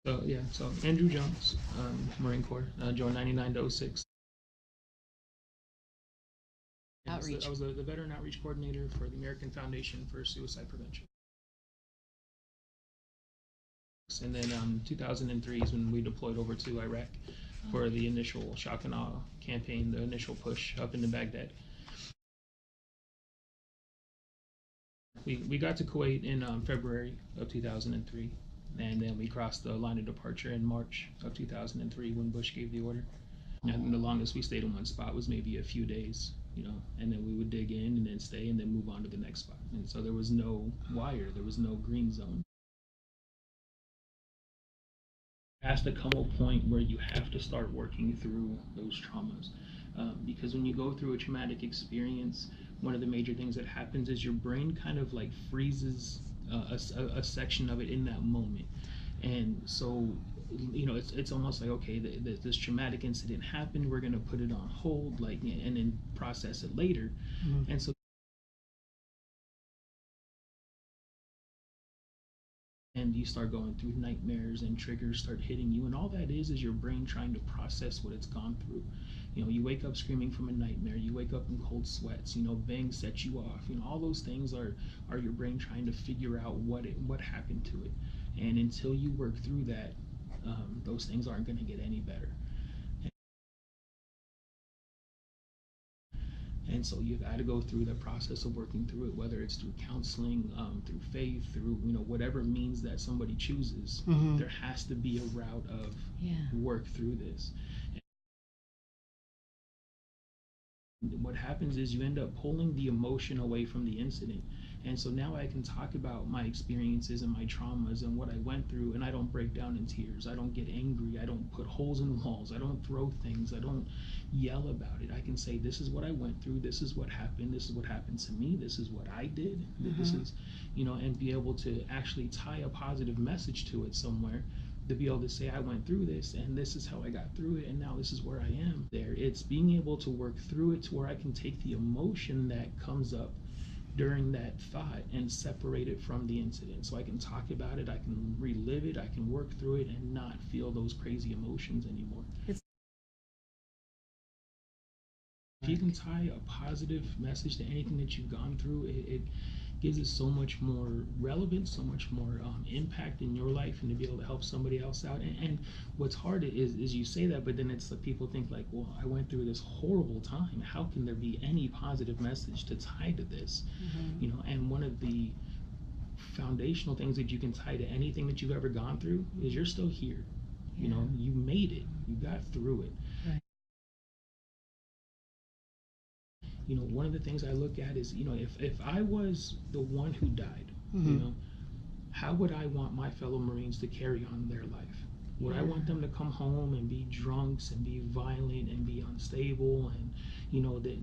So Andrew Jones, Marine Corps, joined 99 to 06. Outreach. I was the veteran outreach coordinator for the American Foundation for Suicide Prevention. And then 2003 is when we deployed over to Iraq for the initial shock and awe campaign, the initial push up into Baghdad. We got to Kuwait in February of 2003, and then we crossed the line of departure in March of 2003 when Bush gave the order. And the longest we stayed in one spot was maybe a few days, and then we would dig in and then stay and then move on to the next spot. And so there was no wire, there was no green zone. It has to come a point where you have to start working through those traumas. Because when you go through a traumatic experience, one of the major things that happens is your brain kind of like freezes a section of it in that moment. And so, it's almost like, okay, this traumatic incident happened, we're going to put it on hold, and then process it later. Mm-hmm. And so and you start going through nightmares and triggers start hitting you, and all that is your brain trying to process what it's gone through. You wake up screaming from a nightmare, you wake up in cold sweats, bang sets you off, all those things are your brain trying to figure out what happened to it. And until you work through that, those things aren't going to get any better. And so you got to go through the process of working through it, whether it's through counseling, through faith, through whatever means that somebody chooses. Mm-hmm. There has to be a route of work through this. And what happens is you end up pulling the emotion away from the incident. And so now I can talk about my experiences and my traumas and what I went through, and I don't break down in tears. I don't get angry. I don't put holes in walls. I don't throw things. I don't yell about it. I can say, this is what I went through. This is what happened. This is what happened to me. This is what I did. Mm-hmm. This is, and be able to actually tie a positive message to it somewhere, to be able to say, I went through this and this is how I got through it, and now this is where I am there. It's being able to work through it to where I can take the emotion that comes up during that thought and separate it from the incident. So I can talk about it, I can relive it, I can work through it and not feel those crazy emotions anymore. If you can tie a positive message to anything that you've gone through, it gives it so much more relevance, so much more impact in your life, and to be able to help somebody else out. And what's hard is you say that, but then it's like people think like, well, I went through this horrible time. How can there be any positive message to tie to this? Mm-hmm. And one of the foundational things that you can tie to anything that you've ever gone through is you're still here. Yeah. You made it. You got through it. Right. One of the things I look at is, if I was the one who died, mm-hmm. How would I want my fellow Marines to carry on their life? Would I want them to come home and be drunks and be violent and be unstable and,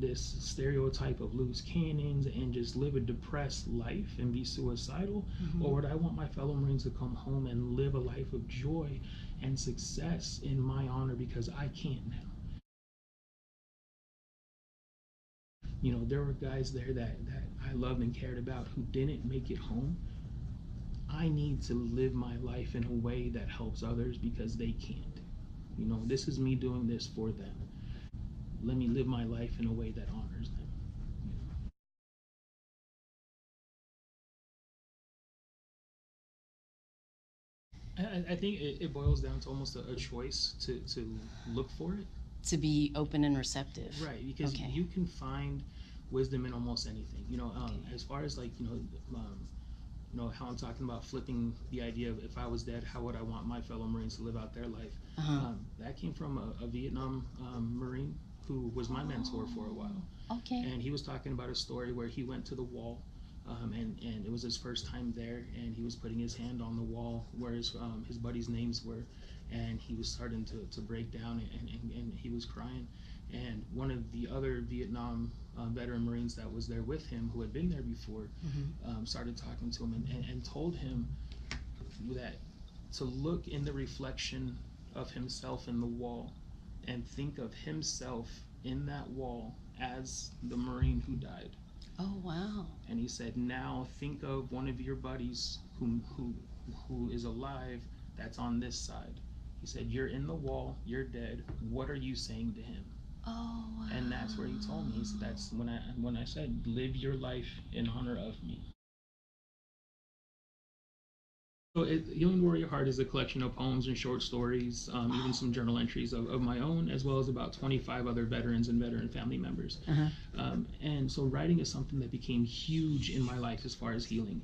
this stereotype of loose cannons and just live a depressed life and be suicidal? Mm-hmm. Or would I want my fellow Marines to come home and live a life of joy and success in my honor because I can't now? There were guys there that I loved and cared about who didn't make it home. I need to live my life in a way that helps others because they can't. This is me doing this for them. Let me live my life in a way that honors them. I think it boils down to almost a choice to look for it. To be open and receptive. Right, because you can find wisdom in almost anything. As far as how I'm talking about flipping the idea of if I was dead, how would I want my fellow Marines to live out their life? Uh-huh. That came from a Vietnam Marine who was my mentor for a while. Okay. And he was talking about a story where he went to the wall, and it was his first time there, and he was putting his hand on the wall where his buddies' names were, and he was starting to break down, and he was crying. And one of the other Vietnam veteran Marines that was there with him, who had been there before, mm-hmm. Started talking to him and told him that to look in the reflection of himself in the wall and think of himself in that wall as the Marine who died. Oh, wow. And he said, now think of one of your buddies who is alive that's on this side. He said, you're in the wall, you're dead. What are you saying to him? Oh, wow. And that's where he told me. He said, that's when I said, live your life in honor of me. So Healing Warrior Heart is a collection of poems and short stories, even some journal entries of my own, as well as about 25 other veterans and veteran family members. And so writing is something that became huge in my life as far as healing.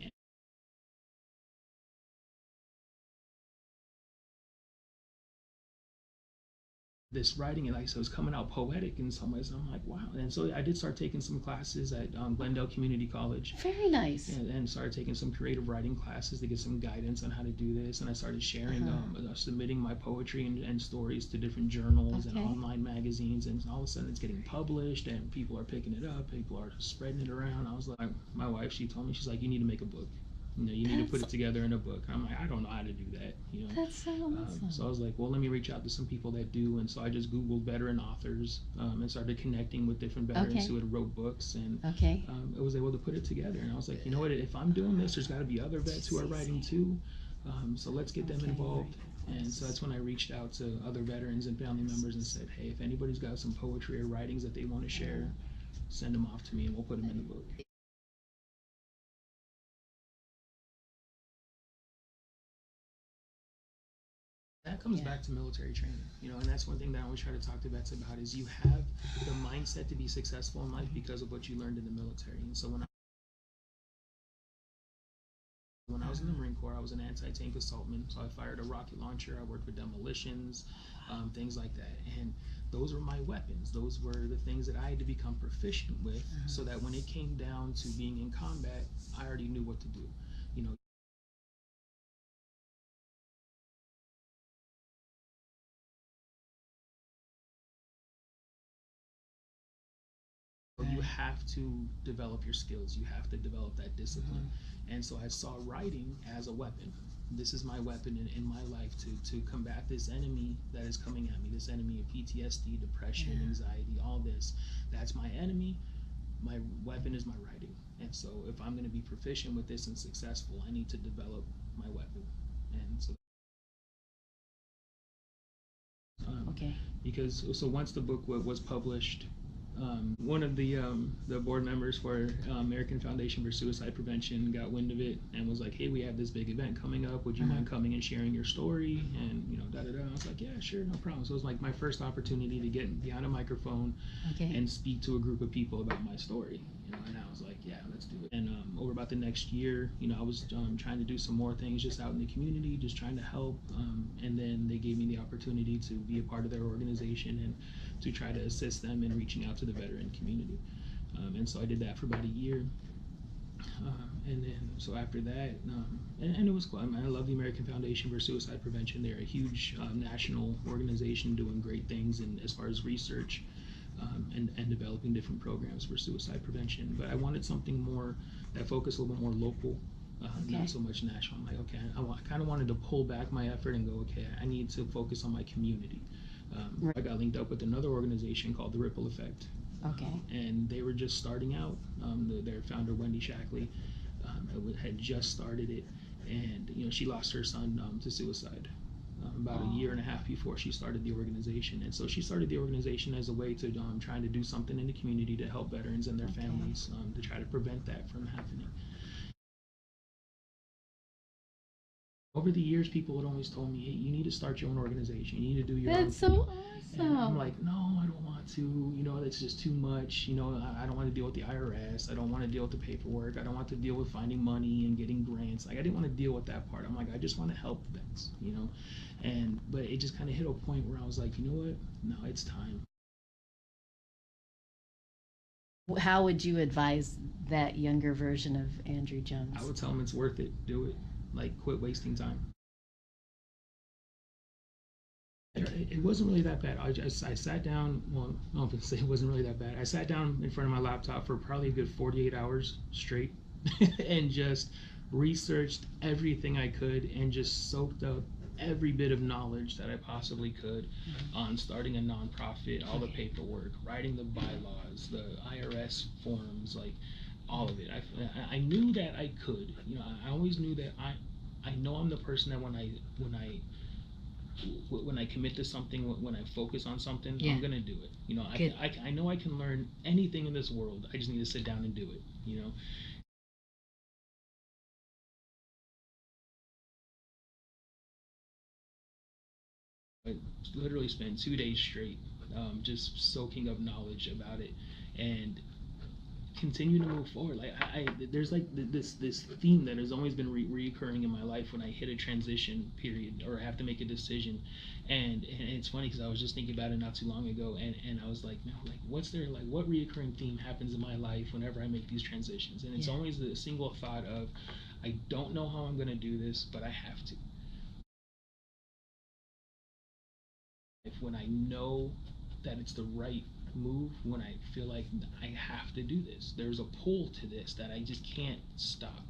This writing, and like I said, was coming out poetic in some ways. And I'm like, wow. And so I did start taking some classes at Glendale Community College. Very nice. And started taking some creative writing classes to get some guidance on how to do this. And I started sharing, submitting my poetry and stories to different journals and online magazines. And all of a sudden it's getting published and people are picking it up. People are spreading it around. I was like, my wife, she told me, she's like, you need to make a book. You need to put it together in a book. I'm like, I don't know how to do that. That's so awesome. So I was like, well, let me reach out to some people that do. And so I just Googled veteran authors and started connecting with different veterans who had wrote books. And I was able to put it together. And I was like, you know what? If I'm doing this, there's got to be other vets who are writing too. So let's get them involved. And so that's when I reached out to other veterans and family members and said, hey, if anybody's got some poetry or writings that they want to share, send them off to me and we'll put them in the book. That comes back to military training, and that's one thing that I always try to talk to vets about is you have the mindset to be successful in life because of what you learned in the military. And so when I was in the Marine Corps, I was an anti-tank assaultman. So I fired a rocket launcher. I worked with demolitions, things like that. And those were my weapons. Those were the things that I had to become proficient with so that when it came down to being in combat, I already knew what to do. You have to develop your skills. You have to develop that discipline. And so I saw writing as a weapon. This is my weapon in my life to combat this enemy that is coming at me, this enemy of PTSD, depression, anxiety, all this. That's my enemy. My weapon is my writing. And so if I'm going to be proficient with this and successful, I need to develop my weapon. And so because once the book was published, one of the board members for American Foundation for Suicide Prevention got wind of it and was like, hey, we have this big event coming up. Would you mind coming and sharing your story? And, I was like, yeah, sure, no problem. So it was like my first opportunity to get behind a microphone and speak to a group of people about my story. And I was like, yeah, let's do it. And over about the next year, I was trying to do some more things just out in the community, just trying to help. And then they gave me the opportunity to be a part of their organization and to try to assist them in reaching out to the veteran community. And so I did that for about a year. And then, so after that, and it was cool. I love the American Foundation for Suicide Prevention. They're a huge national organization doing great things as far as research and developing different programs for suicide prevention. But I wanted something more that focused a little bit more local, not so much national. I'm like, okay, I kind of wanted to pull back my effort and go, okay, I need to focus on my community. I got linked up with another organization called the Ripple Effect. And they were just starting out. Their founder, Wendy Shackley, had just started it. And, she lost her son to suicide about a year and a half before she started the organization. And so she started the organization as a way to trying to do something in the community to help veterans and their families to try to prevent that from happening. Over the years, people had always told me, hey, you need to start your own organization. You need to do your own thing. That's so awesome. And I'm like, no, I don't want to. That's just too much. I don't want to deal with the IRS. I don't want to deal with the paperwork. I don't want to deal with finding money and getting grants. Like, I didn't want to deal with that part. I'm like, I just want to help vets, But it just kind of hit a point where I was like, you know what? No, it's time. How would you advise that younger version of Andrew Jones? I would tell him it's worth it. Do it. Like, quit wasting time. It wasn't really that bad. I sat down. Well, I don't want to say it wasn't really that bad. I sat down in front of my laptop for probably a good 48 hours straight and just researched everything I could and just soaked up every bit of knowledge that I possibly could on starting a nonprofit, all the paperwork, writing the bylaws, the IRS forms, like all of it. I knew that I could. I always knew that I know I'm the person that when I commit to something, when I focus on something, Yeah. I'm gonna do it. You know, Good. I know I can learn anything in this world. I just need to sit down and do it. You know, I literally spent 2 days straight just soaking up knowledge about it and continue to move forward. Like there's like this theme that has always been reoccurring in my life when I hit a transition period or have to make a decision, and it's funny because I was just thinking about it not too long ago, and I was like, no, like what reoccurring theme happens in my life whenever I make these transitions, and it's always the single thought of, I don't know how I'm gonna do this, but I have to. If when I know that it's the right move, when I feel like I have to do this, there's a pull to this that I just can't stop,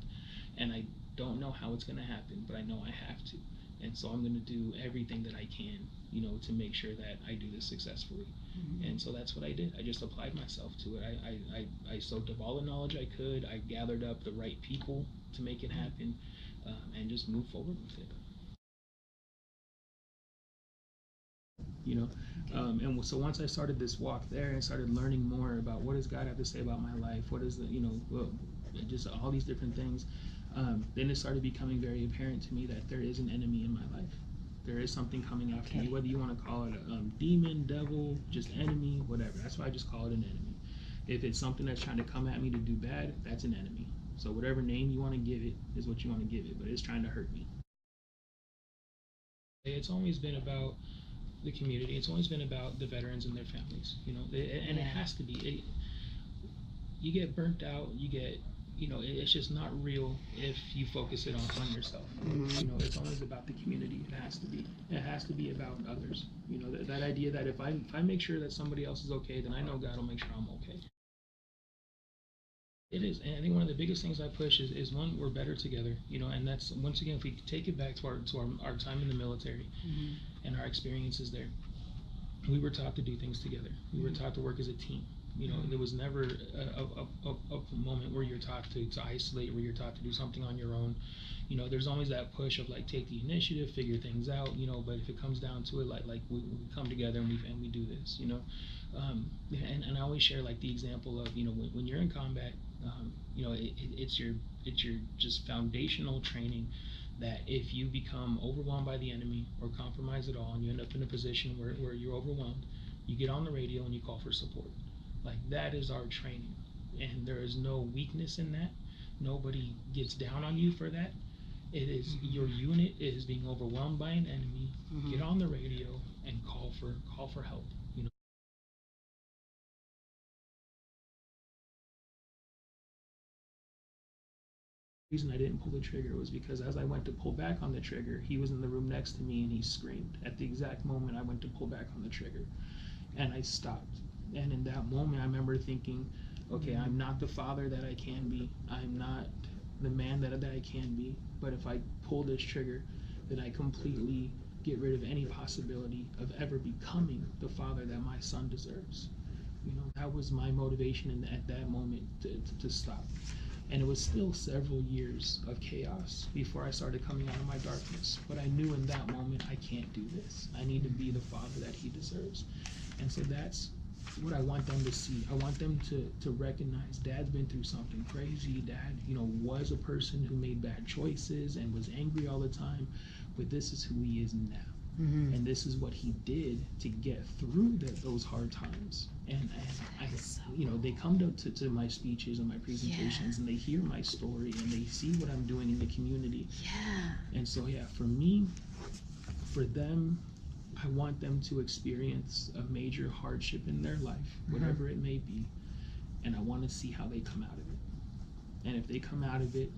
and I don't know how it's going to happen, but I know I have to, and so I'm going to do everything that I can, you know, to make sure that I do this successfully. And so that's what I did. I just applied myself to it. I soaked up all the knowledge I could. I gathered up the right people to make it happen, and just move forward with it. You know, and so once I started this walk there and started learning more about what does God have to say about my life, what is the, you know, well, just all these different things, then it started becoming very apparent to me that there is an enemy in my life. There is something coming after me, whether you want to call it a demon, devil, just enemy, whatever. That's why I just call it an enemy. If it's something that's trying to come at me to do bad, that's an enemy. So whatever name you want to give it is what you want to give it, but it's trying to hurt me. It's always been about the community. It's always been about the veterans and their families, you know, and it has to be. You get burnt out. You get, you know, it's just not real if you focus it on yourself. You know, it's always about the community. It has to be. It has to be about others. You know, that idea that if I make sure that somebody else is okay, then I know God will make sure I'm okay. It is, and I think one of the biggest things I push is one, we're better together, you know, and that's, once again, if we take it back to our time in the military and our experiences there, we were taught to do things together. We were taught to work as a team. You know, there was never a moment where you're taught to isolate, where you're taught to do something on your own. You know, there's always that push of like, take the initiative, figure things out. You know, but if it comes down to it, like we come together and we do this. You know, and I always share like the example of, you know, when you're in combat, you know, it's your just foundational training that if you become overwhelmed by the enemy or compromise at all and you end up in a position where you're overwhelmed, you get on the radio and you call for support. Like, that is our training. And there is no weakness in that. Nobody gets down on you for that. It is your unit is being overwhelmed by an enemy. Get on the radio and call for help. You know, the reason I didn't pull the trigger was because as I went to pull back on the trigger, he was in the room next to me and he screamed at the exact moment I went to pull back on the trigger, and I stopped. And in that moment, I remember thinking, okay, I'm not the father that I can be. I'm not the man that I can be. But if I pull this trigger, then I completely get rid of any possibility of ever becoming the father that my son deserves. You know, that was my motivation at that moment to stop. And it was still several years of chaos before I started coming out of my darkness. But I knew in that moment, I can't do this. I need to be the father that he deserves. And so that's what I want them to see. I want them to recognize Dad's been through something crazy. Dad, you know, was a person who made bad choices and was angry all the time. But this is who he is now. And this is what he did to get through those hard times. And I, you know, they come to my speeches and my presentations, and they hear my story, and they see what I'm doing in the community. And so, yeah, for me, for them, I want them to experience a major hardship in their life, whatever it may be, and I want to see how they come out of it. And if they come out of it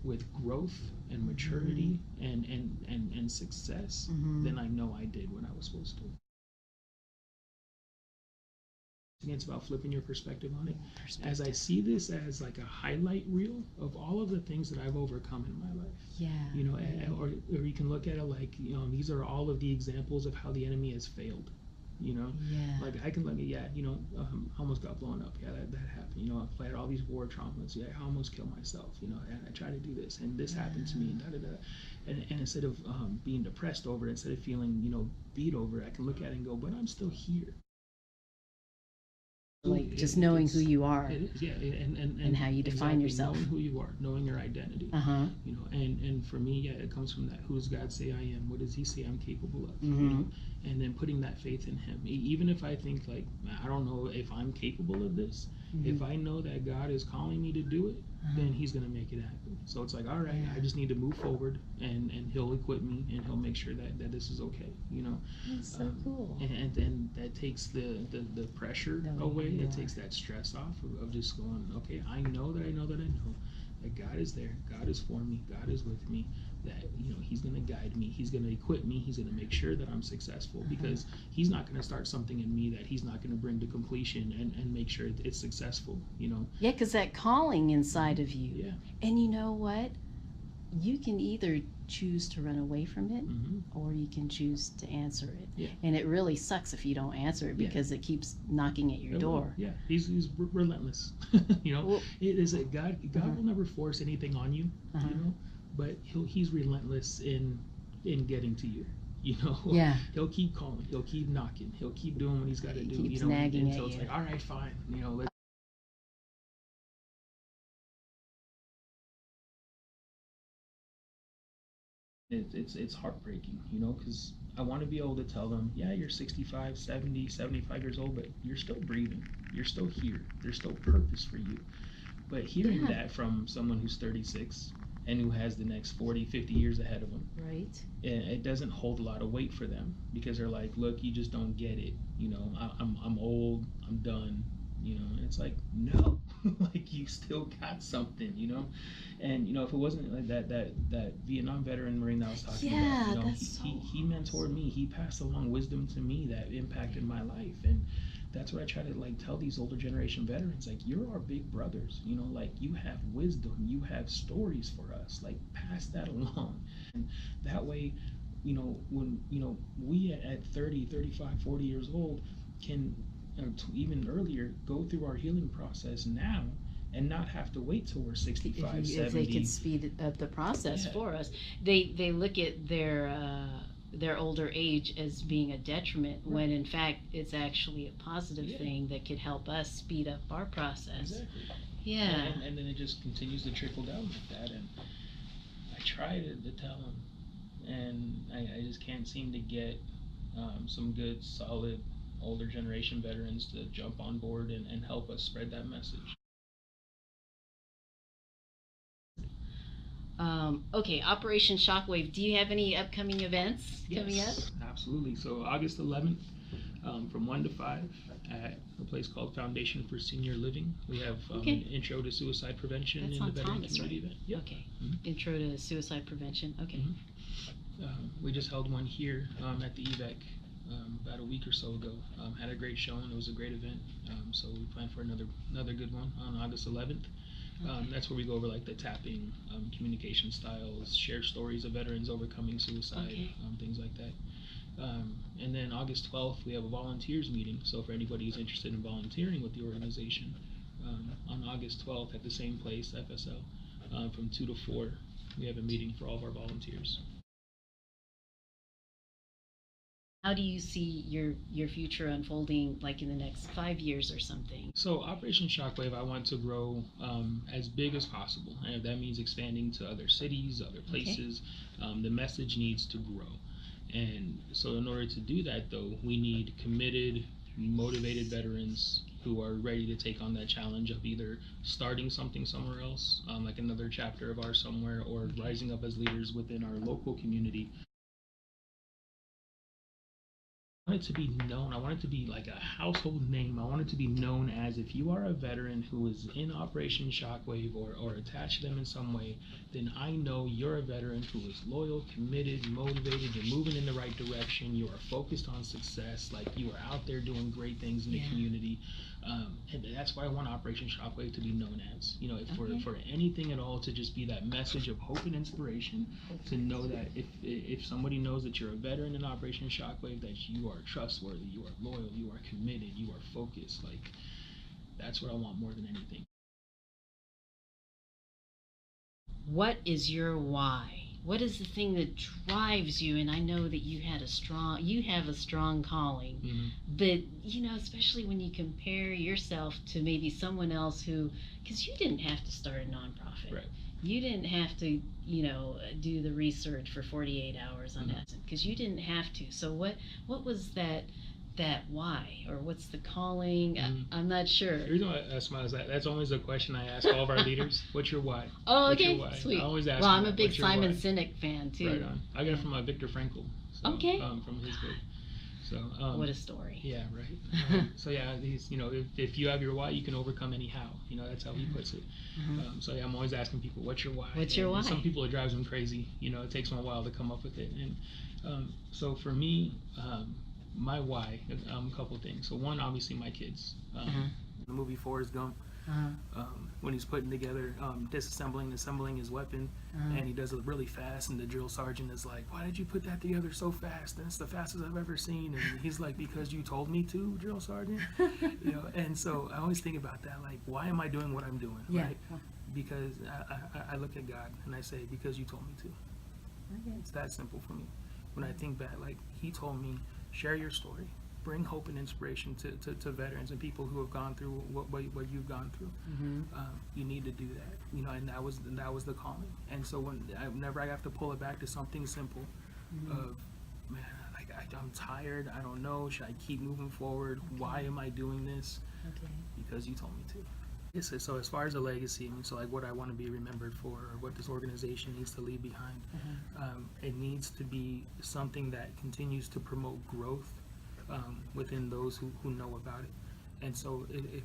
with growth and maturity and success, then I know I did what I was supposed to. It's about flipping your perspective on it. As I see this as like a highlight reel of all of the things that I've overcome in my life. You know, or you can look at it like, you know, these are all of the examples of how the enemy has failed. you know. Yeah. Like I can look at, yeah, you know, I almost got blown up. Yeah, that happened. You know, I had all these war traumas. Yeah, I almost killed myself. You know, and I tried to do this, and this happened to me, and da da da. And instead of being depressed over it, instead of feeling, you know, beat over it, I can look at it and go, but I'm still here. Like just knowing who you are. It is, yeah, and how you define exactly, yourself. knowing who you are, knowing your identity. You know, and for me, yeah, it comes from that. Who does God say I am? What does He say I'm capable of? You know, and then putting that faith in Him. Even if I think like I don't know if I'm capable of this, if I know that God is calling me to do it, then He's gonna make it happen. So it's like, all right, I just need to move forward, and He'll equip me, and He'll make sure that this is okay. You know, that's so cool. And that takes the pressure away. It takes that stress off of just going, okay, I know that God is there, God is for me, God is with me, that, you know, He's going to guide me, He's going to equip me, He's going to make sure that I'm successful, because He's not going to start something in me that He's not going to bring to completion and make sure it's successful, you know. Yeah, because that calling inside of you. Yeah. And you know what? You can either choose to run away from it, or you can choose to answer it. Yeah. And it really sucks if you don't answer it, because it keeps knocking at your door. Yeah, he's relentless. You know, well, it is a God will never force anything on you, you know, but he's relentless in getting to you. You know, he'll keep calling, he'll keep knocking, he'll keep doing what he's got to do. Keeps you know, nagging until at it's you. like, all right, fine, you know, let's. It's heartbreaking, you know, because I want to be able to tell them, yeah, you're 65, 70, 75 years old, but you're still breathing. You're still here. There's still purpose for you. But hearing that from someone who's 36 and who has the next 40, 50 years ahead of them, right? It doesn't hold a lot of weight for them, because they're like, look, you just don't get it. You know, I'm old. I'm done. You know, and it's like, no, like you still got something, you know. And you know, if it wasn't like that Vietnam veteran Marine that I was talking about, you know, he mentored me. He passed along wisdom to me that impacted my life, and that's what I try to like tell these older generation veterans. Like, you're our big brothers, you know. Like, you have wisdom, you have stories for us. Like, pass that along, and that way, you know, when you know we at 30, 35, 40 years old can, even earlier, go through our healing process now and not have to wait till we're 65, 70. If they can speed up the process for us. They look at their older age as being a detriment, when in fact it's actually a positive thing that could help us speed up our process. Exactly. Yeah. And then it just continues to trickle down like that, and I try to tell them, and I just can't seem to get some good, solid, older generation veterans to jump on board and help us spread that message. Okay, Operation Shockwave. Do you have any upcoming events coming up? Absolutely. So August 11th, from 1 to 5 at a place called Foundation for Senior Living. We have an Intro to Suicide Prevention in the veteran community event. Yep. Okay. Intro to Suicide Prevention. Okay. We just held one here at the EVEC about a week or so ago. Had a great showing. It was a great event. So we plan for another good one on August 11th. That's where we go over like the tapping, communication styles, share stories of veterans overcoming suicide, things like that. And then August 12th, we have a volunteers meeting. So for anybody who's interested in volunteering with the organization, on August 12th at the same place, FSL, from 2 to 4, we have a meeting for all of our volunteers. How do you see your future unfolding, like in the next 5 years or something? So Operation Shockwave, I want to grow as big as possible. And if that means expanding to other cities, other places, the message needs to grow. And so in order to do that, though, we need committed, motivated veterans who are ready to take on that challenge of either starting something somewhere else, like another chapter of ours somewhere, or rising up as leaders within our local community. I want it to be known. I want it to be like a household name. I want it to be known as, if you are a veteran who is in Operation Shockwave or attached to them in some way, then I know you're a veteran who is loyal, committed, motivated, you're moving in the right direction, you are focused on success, like you are out there doing great things in the community. And that's what I want Operation Shockwave to be known as. You know, if Okay. for anything at all, to just be that message of hope and inspiration. To know that if somebody knows that you're a veteran in Operation Shockwave, that you are trustworthy, you are loyal, you are committed, you are focused. Like, that's what I want more than anything. What is your why? What is the thing that drives you? And I know that you have a strong calling, Mm-hmm. but especially when you compare yourself to maybe someone else who, because you didn't have to start a nonprofit, Right. you didn't have to, do the research for 48 hours on that, because you didn't have to. So what was that why, or what's the calling? I'm not sure. The reason why I smile is that's always a question I ask all of our leaders. What's your why? Oh, What's okay, your why? sweet. I always ask. Well, I'm them a big what's your Simon why? Sinek fan too. Right on. I got it from Viktor Frankl. So, Okay. From his book. So. What a story. Yeah. Right. So yeah, he's if you have your why, you can overcome any how. That's how he puts it. So yeah, I'm always asking people, what's your why? What's your why? Some people it drives them crazy. It takes them a while to come up with it. And so for me, my why, a couple of things. So one, obviously my kids. The movie Forrest Gump, when he's putting together, disassembling and assembling his weapon, and he does it really fast, and the drill sergeant is like, why did you put that together so fast? That's the fastest I've ever seen. And he's like, because you told me to, drill sergeant. And so I always think about that, like, why am I doing what I'm doing? Yeah. Right? Because I look at God and I say, because you told me to. Okay. It's that simple for me. When I think back, like, he told me, share your story, bring hope and inspiration to veterans and people who have gone through what you've gone through. You need to do that, and that was the calling. And so whenever I have to pull it back to something simple, of, man, I'm tired, I don't know, should I keep moving forward? Okay. Why am I doing this? Okay. Because you told me to. Yes, so as far as a legacy, so like what I want to be remembered for, or what this organization needs to leave behind, it needs to be something that continues to promote growth within those who know about it. And so if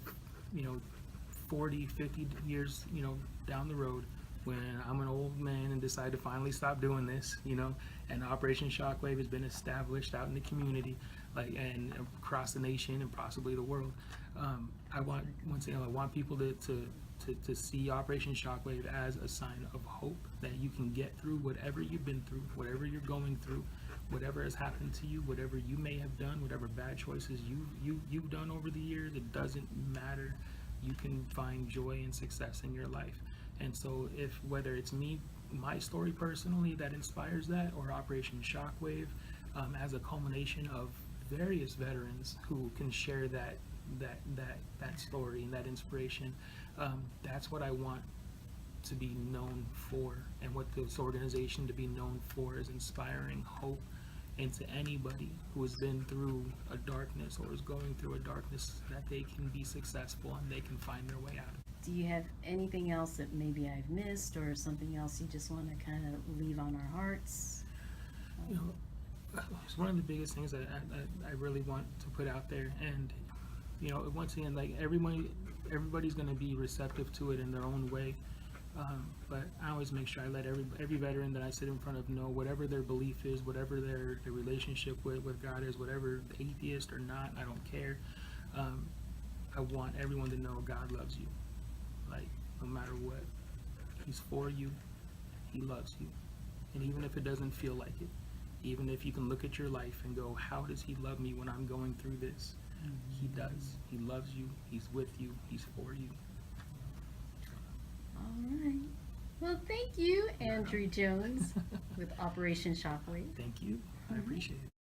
40, 50 years, down the road, when I'm an old man and decide to finally stop doing this, and Operation Shockwave has been established out in the community, and across the nation and possibly the world, I want people to see Operation Shockwave as a sign of hope, that you can get through whatever you've been through, whatever you're going through, whatever has happened to you, whatever you may have done, whatever bad choices you've done over the years. It doesn't matter. You can find joy and success in your life. And so whether it's me, my story personally that inspires that, or Operation Shockwave as a culmination of various veterans who can share that story and that inspiration, that's what I want to be known for, and what this organization to be known for is inspiring hope into anybody who has been through a darkness or is going through a darkness, that they can be successful and they can find their way out of it. Do you have anything else that maybe I've missed, or something else you just want to kind of leave on our hearts? It's one of the biggest things that I really want to put out there, and once again, like, everybody's going to be receptive to it in their own way, but I always make sure I let every veteran that I sit in front of know, whatever their belief is, whatever their relationship with God is, whatever, atheist or not, I don't care. I want everyone to know God loves you. Like, no matter what, He's for you, He loves you. And even if it doesn't feel like it, even if you can look at your life and go, how does He love me when I'm going through this? He does. He loves you, He's with you, He's for you. All right. Well, thank you, Andrew Jones with Operation Shockwave. Thank you. I appreciate it.